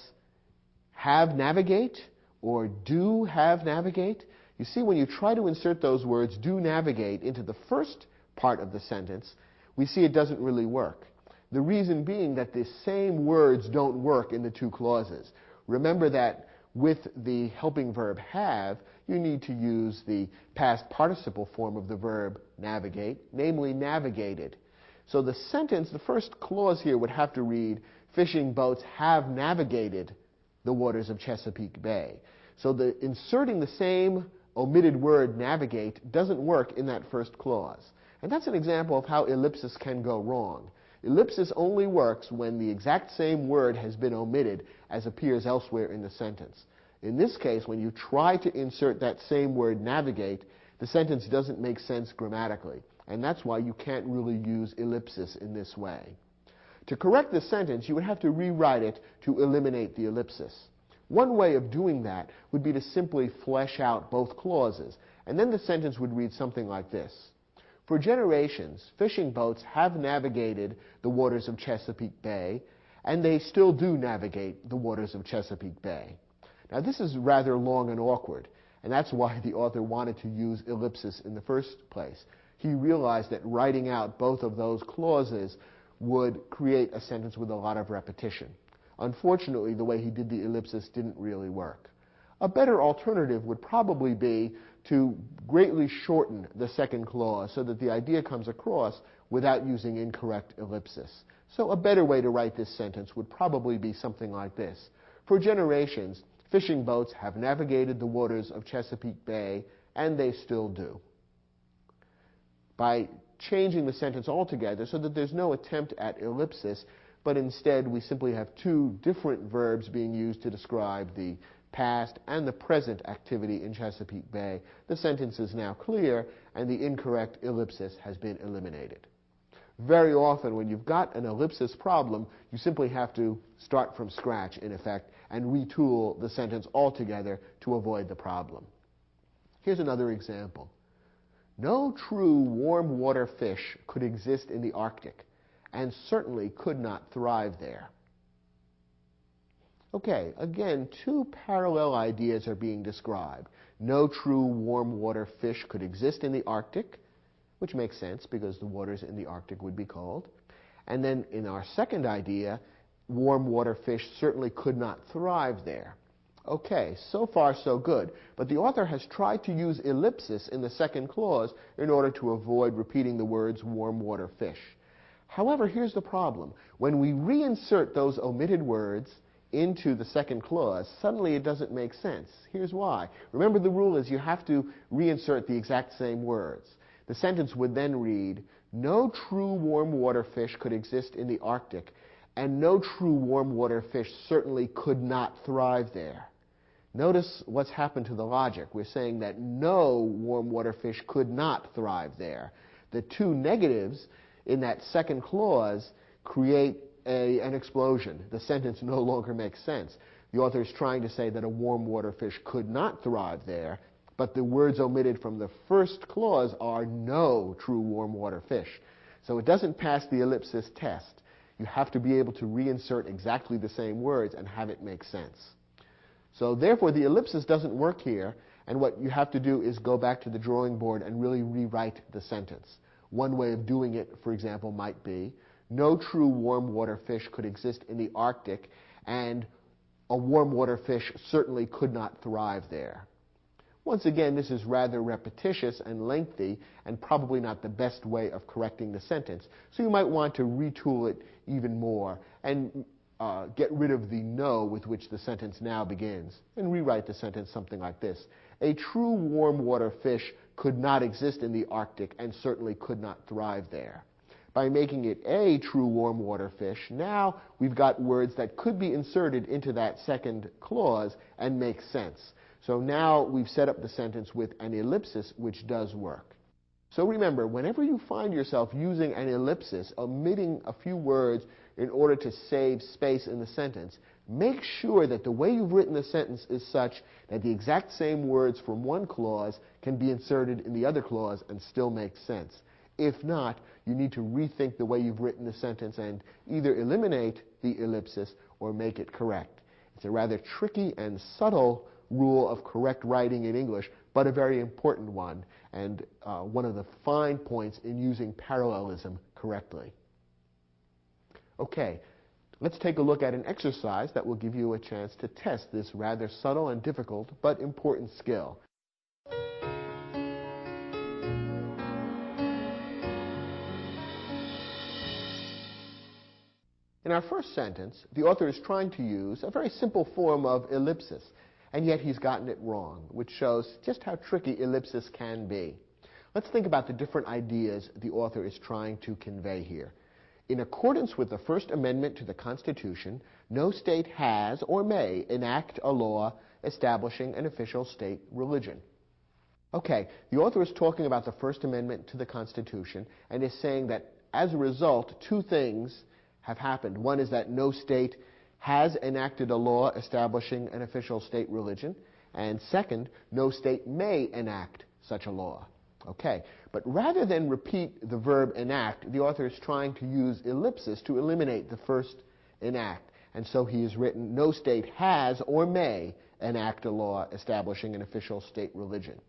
have navigate or do have navigate. You see, when you try to insert those words, do navigate, into the first part of the sentence, we see it doesn't really work. The reason being that the same words don't work in the two clauses. Remember that with the helping verb have, you need to use the past participle form of the verb navigate, namely navigated. So the sentence, the first clause here would have to read, fishing boats have navigated the waters of Chesapeake Bay. So inserting the same omitted word navigate doesn't work in that first clause. And that's an example of how ellipsis can go wrong. Ellipsis only works when the exact same word has been omitted as appears elsewhere in the sentence. In this case, when you try to insert that same word navigate, the sentence doesn't make sense grammatically. And that's why you can't really use ellipsis in this way. To correct the sentence, you would have to rewrite it to eliminate the ellipsis. One way of doing that would be to simply flesh out both clauses, and then the sentence would read something like this. For generations, fishing boats have navigated the waters of Chesapeake Bay, and they still do navigate the waters of Chesapeake Bay. Now, this is rather long and awkward, and that's why the author wanted to use ellipsis in the first place. He realized that writing out both of those clauses would create a sentence with a lot of repetition. Unfortunately, the way he did the ellipsis didn't really work. A better alternative would probably be to greatly shorten the second clause so that the idea comes across without using incorrect ellipsis. So a better way to write this sentence would probably be something like this. For generations, fishing boats have navigated the waters of Chesapeake Bay, and they still do. By changing the sentence altogether so that there's no attempt at ellipsis, but instead we simply have two different verbs being used to describe the past and the present activity in Chesapeake Bay, the sentence is now clear and the incorrect ellipsis has been eliminated. Very often when you've got an ellipsis problem, you simply have to start from scratch, in effect, and retool the sentence altogether to avoid the problem. Here's another example. No true warm water fish could exist in the Arctic, and certainly could not thrive there. Okay, again, two parallel ideas are being described. No true warm water fish could exist in the Arctic, which makes sense because the waters in the Arctic would be cold. And then in our second idea, warm water fish certainly could not thrive there. Okay, so far so good, but the author has tried to use ellipsis in the second clause in order to avoid repeating the words warm water fish. However, here's the problem. When we reinsert those omitted words into the second clause, suddenly it doesn't make sense. Here's why. Remember, the rule is you have to reinsert the exact same words. The sentence would then read, no true warm water fish could exist in the Arctic, and no true warm water fish certainly could not thrive there. Notice what's happened to the logic. We're saying that no warm water fish could not thrive there. The two negatives in that second clause create an explosion. The sentence no longer makes sense. The author is trying to say that a warm water fish could not thrive there, but the words omitted from the first clause are no true warm water fish. So it doesn't pass the ellipsis test. You have to be able to reinsert exactly the same words and have it make sense. So therefore, the ellipsis doesn't work here, and what you have to do is go back to the drawing board and really rewrite the sentence. One way of doing it, for example, might be, no true warm water fish could exist in the Arctic, and a warm water fish certainly could not thrive there. Once again, this is rather repetitious and lengthy, and probably not the best way of correcting the sentence. So you might want to retool it even more and get rid of the no with which the sentence now begins, and rewrite the sentence something like this. A true warm water fish could not exist in the Arctic and certainly could not thrive there. By making it a true warm water fish, now we've got words that could be inserted into that second clause and make sense. So now we've set up the sentence with an ellipsis, which does work. So remember, whenever you find yourself using an ellipsis, omitting a few words in order to save space in the sentence, make sure that the way you've written the sentence is such that the exact same words from one clause can be inserted in the other clause and still make sense. If not, you need to rethink the way you've written the sentence and either eliminate the ellipsis or make it correct. It's a rather tricky and subtle rule of correct writing in English, but a very important one, and one of the fine points in using parallelism correctly. Okay, let's take a look at an exercise that will give you a chance to test this rather subtle and difficult but important skill. In our first sentence, the author is trying to use a very simple form of ellipsis, and yet he's gotten it wrong, which shows just how tricky ellipsis can be. Let's think about the different ideas the author is trying to convey here. In accordance with the First Amendment to the Constitution, no state has or may enact a law establishing an official state religion. Okay, the author is talking about the First Amendment to the Constitution and is saying that as a result, two things have happened. One is that no state has enacted a law establishing an official state religion, and second, no state may enact such a law. Okay, but rather than repeat the verb enact, the author is trying to use ellipsis to eliminate the first enact, and so he has written, no state has or may enact a law establishing an official state religion.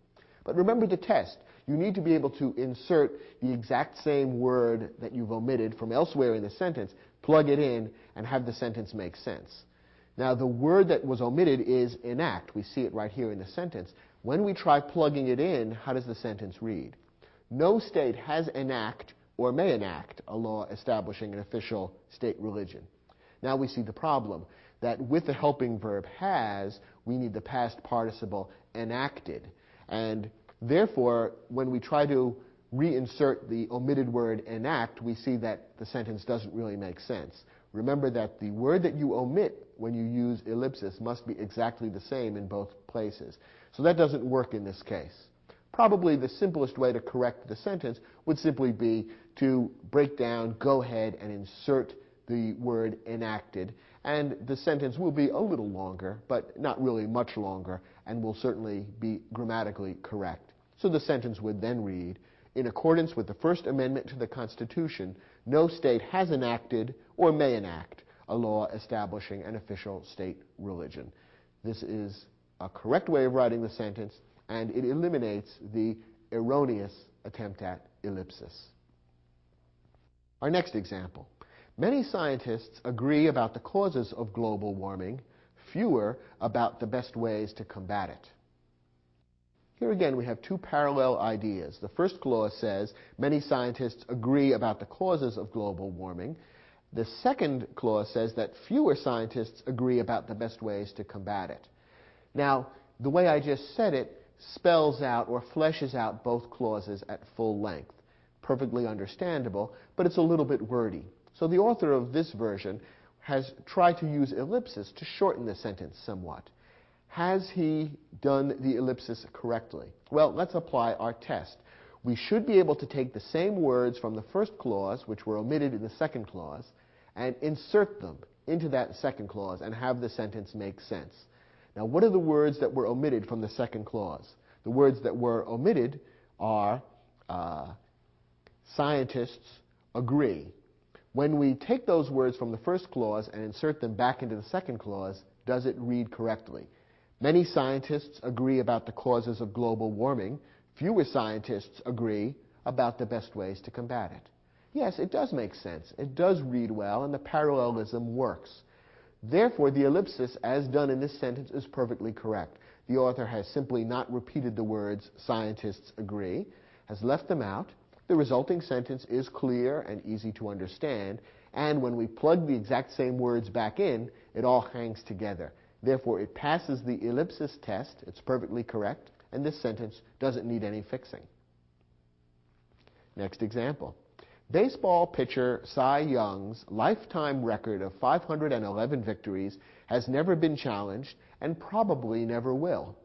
But remember the test. You need to be able to insert the exact same word that you've omitted from elsewhere in the sentence, plug it in, and have the sentence make sense. Now, the word that was omitted is enact. We see it right here in the sentence. When we try plugging it in, how does the sentence read? No state has enact or may enact a law establishing an official state religion. Now we see the problem, that with the helping verb has, we need the past participle enacted. And therefore, when we try to reinsert the omitted word enact, we see that the sentence doesn't really make sense. Remember that the word that you omit when you use ellipsis must be exactly the same in both places. So that doesn't work in this case. Probably the simplest way to correct the sentence would simply be to break down, go ahead and insert the word enacted, and the sentence will be a little longer, but not really much longer, and will certainly be grammatically correct. So the sentence would then read, in accordance with the First Amendment to the Constitution, no state has enacted or may enact a law establishing an official state religion. This is a correct way of writing the sentence, and it eliminates the erroneous attempt at ellipsis. Our next example. Many scientists agree about the causes of global warming, fewer about the best ways to combat it. Here again we have two parallel ideas. The first clause says many scientists agree about the causes of global warming. The second clause says that fewer scientists agree about the best ways to combat it. Now, the way I just said it spells out or fleshes out both clauses at full length. Perfectly understandable, but it's a little bit wordy. So the author of this version has tried to use ellipsis to shorten the sentence somewhat. Has he done the ellipsis correctly? Well, let's apply our test. We should be able to take the same words from the first clause, which were omitted in the second clause, and insert them into that second clause and have the sentence make sense. Now, what are the words that were omitted from the second clause? The words that were omitted are scientists agree. When we take those words from the first clause and insert them back into the second clause, does it read correctly? Many scientists agree about the causes of global warming. Fewer scientists agree about the best ways to combat it. Yes, it does make sense. It does read well, and the parallelism works. Therefore, the ellipsis, as done in this sentence, is perfectly correct. The author has simply not repeated the words scientists agree, has left them out. The resulting sentence is clear and easy to understand, and when we plug the exact same words back in, it all hangs together. Therefore, it passes the ellipsis test, it's perfectly correct, and this sentence doesn't need any fixing. Next example. Baseball pitcher Cy Young's lifetime record of 511 victories has never been challenged and probably never will.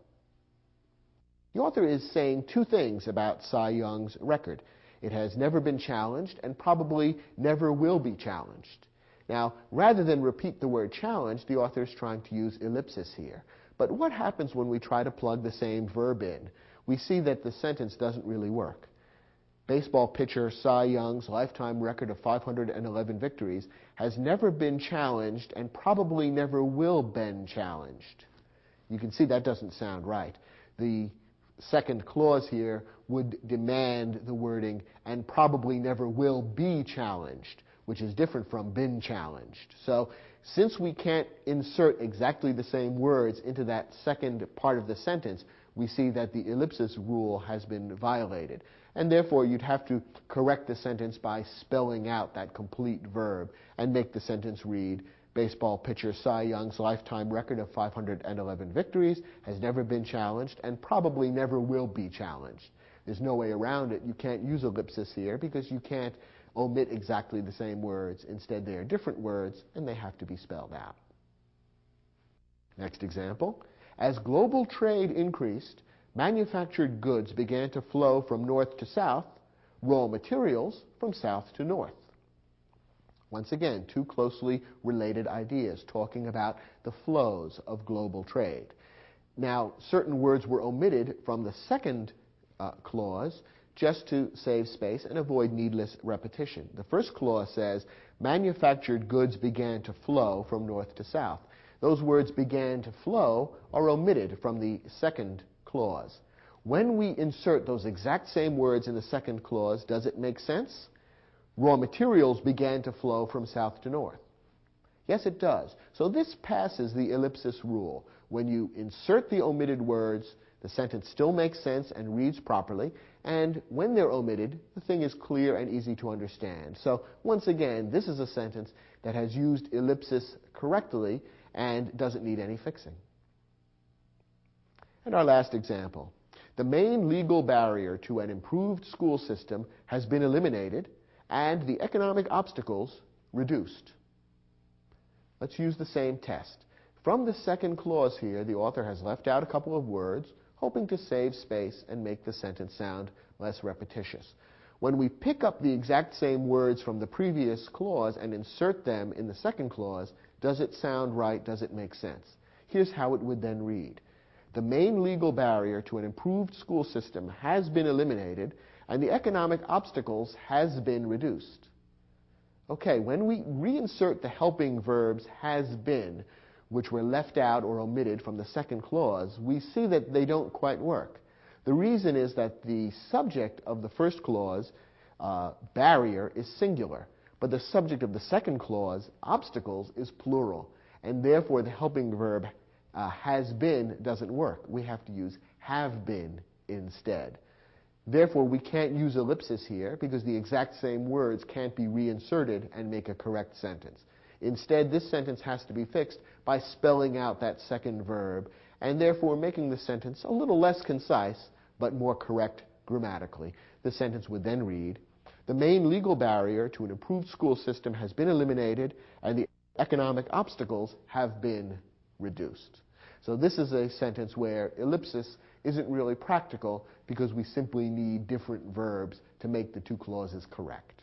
The author is saying two things about Cy Young's record. It has never been challenged and probably never will be challenged. Now, rather than repeat the word challenge, the author is trying to use ellipsis here. But what happens when we try to plug the same verb in? We see that the sentence doesn't really work. Baseball pitcher Cy Young's lifetime record of 511 victories has never been challenged and probably never will been challenged. You can see that doesn't sound right. The second clause here would demand the wording and probably never will be challenged, which is different from been challenged. So since we can't insert exactly the same words into that second part of the sentence, we see that the ellipsis rule has been violated. And therefore, you'd have to correct the sentence by spelling out that complete verb and make the sentence read, baseball pitcher Cy Young's lifetime record of 511 victories has never been challenged and probably never will be challenged. There's no way around it. You can't use ellipsis here because you can't omit exactly the same words. Instead, they are different words and they have to be spelled out. Next example. As global trade increased, manufactured goods began to flow from north to south, raw materials from south to north. Once again, two closely related ideas talking about the flows of global trade. Now, certain words were omitted from the second clause just to save space and avoid needless repetition. The first clause says, manufactured goods began to flow from north to south. Those words began to flow are omitted from the second clause. When we insert those exact same words in the second clause, does it make sense? Raw materials began to flow from south to north. Yes, it does. So this passes the ellipsis rule. When you insert the omitted words, the sentence still makes sense and reads properly, and when they're omitted, the thing is clear and easy to understand. So once again, this is a sentence that has used ellipsis correctly and doesn't need any fixing. And our last example. The main legal barrier to an improved school system has been eliminated and the economic obstacles reduced. Let's use the same test. From the second clause here, the author has left out a couple of words, hoping to save space and make the sentence sound less repetitious. When we pick up the exact same words from the previous clause and insert them in the second clause, does it sound right? Does it make sense? Here's how it would then read. The main legal barrier to an improved school system has been eliminated and the economic obstacles has been reduced. Okay, when we reinsert the helping verbs has been, which were left out or omitted from the second clause, we see that they don't quite work. The reason is that the subject of the first clause, barrier, is singular, but the subject of the second clause, obstacles, is plural, and therefore the helping verb has been doesn't work. We have to use have been instead. Therefore, we can't use ellipsis here because the exact same words can't be reinserted and make a correct sentence. Instead, this sentence has to be fixed by spelling out that second verb and therefore making the sentence a little less concise but more correct grammatically. The sentence would then read, the main legal barrier to an improved school system has been eliminated and the economic obstacles have been reduced. So this is a sentence where ellipsis isn't really practical because we simply need different verbs to make the two clauses correct.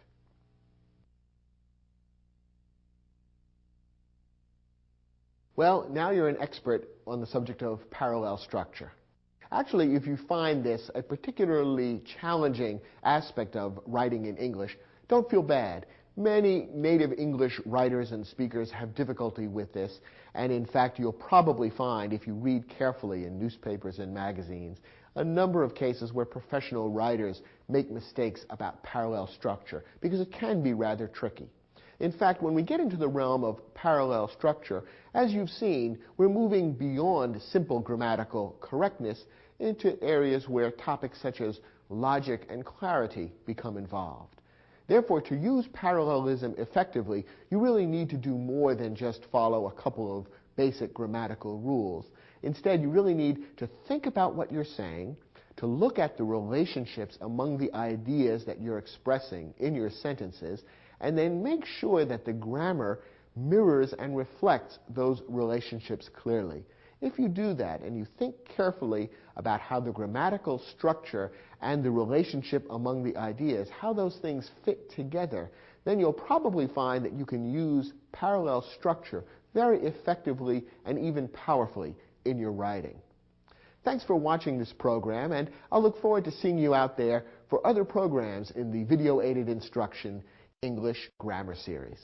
Well, now you're an expert on the subject of parallel structure. Actually, if you find this a particularly challenging aspect of writing in English, don't feel bad. Many native English writers and speakers have difficulty with this, and in fact you'll probably find, if you read carefully in newspapers and magazines, a number of cases where professional writers make mistakes about parallel structure, because it can be rather tricky. In fact, when we get into the realm of parallel structure, as you've seen, we're moving beyond simple grammatical correctness into areas where topics such as logic and clarity become involved. Therefore, to use parallelism effectively, you really need to do more than just follow a couple of basic grammatical rules. Instead, you really need to think about what you're saying, to look at the relationships among the ideas that you're expressing in your sentences, and then make sure that the grammar mirrors and reflects those relationships clearly. If you do that and you think carefully about how the grammatical structure and the relationship among the ideas, how those things fit together, then you'll probably find that you can use parallel structure very effectively and even powerfully in your writing. Thanks for watching this program, and I'll look forward to seeing you out there for other programs in the Video Aided Instruction English Grammar Series.